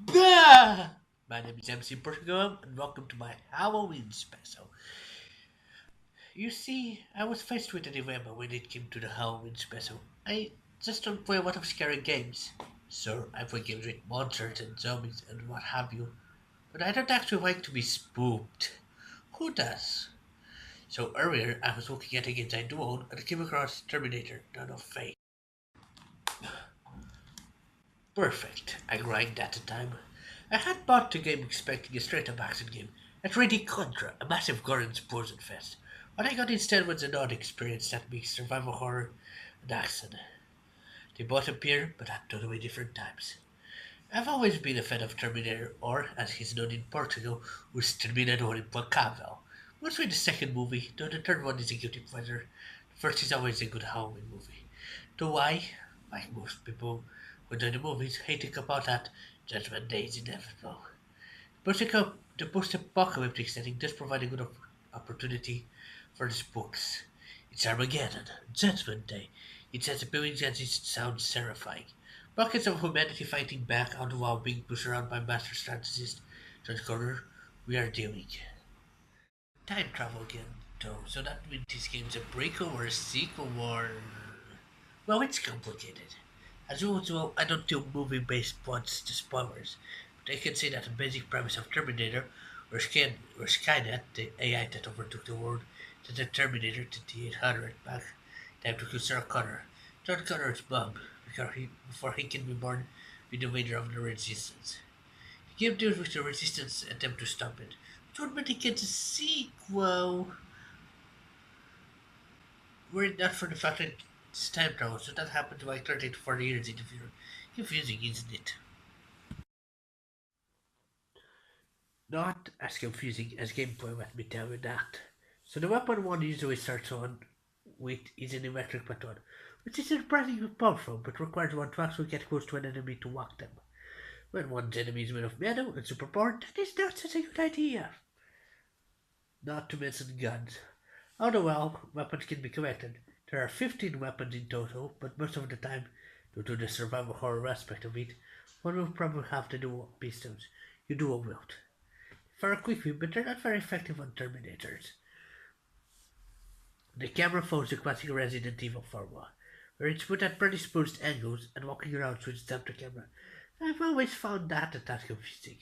Bah! My name is Mcportugalem, and welcome to my Halloween special. You see, I was faced with a dilemma when it came to the Halloween special. I just don't play a lot of scary games. So I play games with monsters and zombies and what have you. But I don't actually like to be spooked. Who does? So earlier, I was looking at a game I do own and I came across Terminator, Dawn of Fate. Perfect. I grinded at the time. I had bought the game expecting a straight-up action game, a 3D Contra, a massive gore and explosion fest. What I got instead was an odd experience that mixed survival horror and action. They both appear, but at totally different times. I've always been a fan of Terminator, or, as he's known in Portugal, was Terminator Implacável. Mostly the second movie, though the third one is a guilty pleasure. The first is always a good Halloween movie. Though I, like most people who enjoy the movies, hate to come out that Judgment Day is inevitable. The post-apocalyptic setting does provide a good opportunity for the spooks. It's Armageddon, Judgment Day. It's as appealing as it sounds terrifying. Buckets of humanity fighting back out while being pushed around by master strategist John Connor. We are dealing. Time travel again, though, so that means this game's a prequel or a sequel or... Well, it's complicated. As usual, I don't do movie-based plots to spoilers, but I can say that the basic premise of Terminator, or Skynet, the AI that overtook the world, sent the Terminator to T-800 back time to kill Sarah Connor, John Connor's mom, before he can be born with the leader of the Resistance. The game deals with the Resistance attempt to stop it, which would make it a sequel were it not for the fact that it's time travel, so that happened like 30 to 40 years in the future. Confusing, isn't it? Not as confusing as gameplay, let me tell you that. So the weapon one usually starts on with is an electric baton, which is surprisingly powerful, but requires one to actually get close to an enemy to whack them. When one's enemy is made of metal and superpowered, that is not such a good idea. Not to mention guns. Although well, weapons can be collected. There are 15 weapons in total, but most of the time, due to the survival horror aspect of it, one will probably have to do pistols. You do a wield. For a quick view, but they're not very effective on Terminators. The camera follows the classic Resident Evil formula, where it's put at predisposed angles and walking around switches down the camera. I've always found that a task confusing.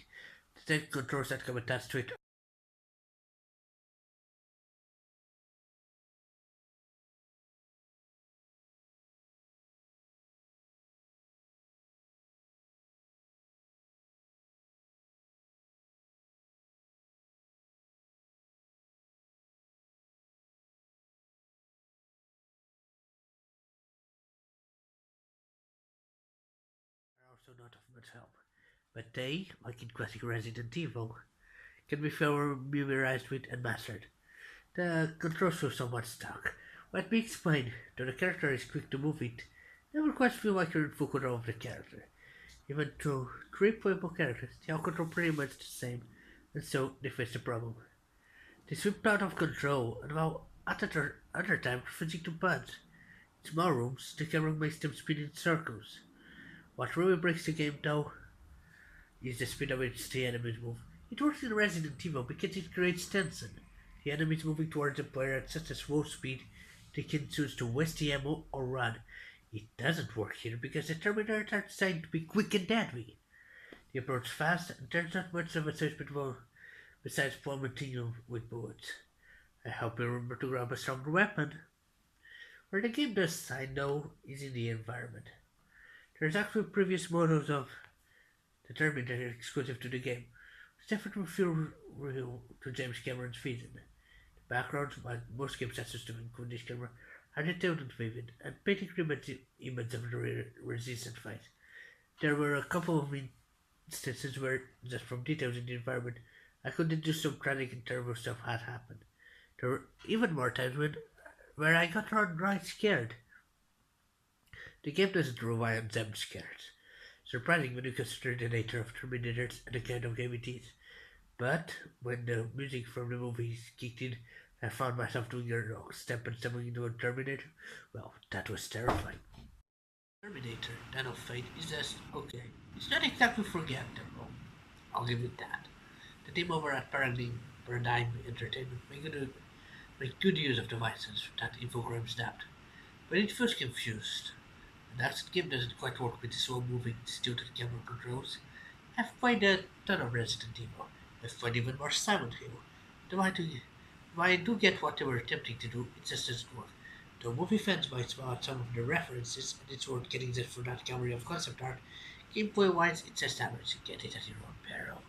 The tank controls that come attached to it are also not of much help. But they, like in classic Resident Evil, can be familiarized with and mastered. The controls feel somewhat stuck. Let me explain. Though the character is quick to move it, never quite feel like you're in full control of the character. Even though three playable characters, they all control pretty much the same, and so they face the problem. They seem out of control, and while at other times refusing to budge. In small rooms, the camera makes them spin in circles. What really breaks the game, though, is the speed at which the enemies move. It works in Resident Evil because it creates tension. The enemies moving towards the player at such a slow speed they can choose to waste the ammo or run. It doesn't work here because the Terminators are designed to be quick and deadly. They approach fast and there's not much of a choice besides plummeting you with bullets. I hope you remember to grab a stronger weapon. Where the game does shine though is in the environment. There's actually previous models of the Terminator exclusive to the game, which definitely feel real to James Cameron's vision. The backgrounds, like most game sets to include this camera, are determined vivid, and painting remains image of the resistant fight. There were a couple of instances where, just from details in the environment, I could deduce some tragic and terrible stuff had happened. There were even more times where I got right scared. The game doesn't rely on jump scares. Surprising when you consider the nature of Terminators and the kind of game it is. But when the music from the movies kicked in, I found myself doing a wrong step and stumbling into a Terminator. Well, that was terrifying. Terminator, Den of Fate is just okay. It's not exactly forgettable. I'll give it that. The team over at Paradigm Entertainment make good use of the license that Infogram snapped, but it feels confused. And that game doesn't quite work with the slow moving stilted camera controls. I've played a ton of Resident Evil. I've played even more Silent Hill. Though I do get what they were attempting to do, it just doesn't work. Though movie fans might smile at some of the references, and it's worth getting that for that gallery of concept art, gameplay wise, it's just average. Get it at your own peril.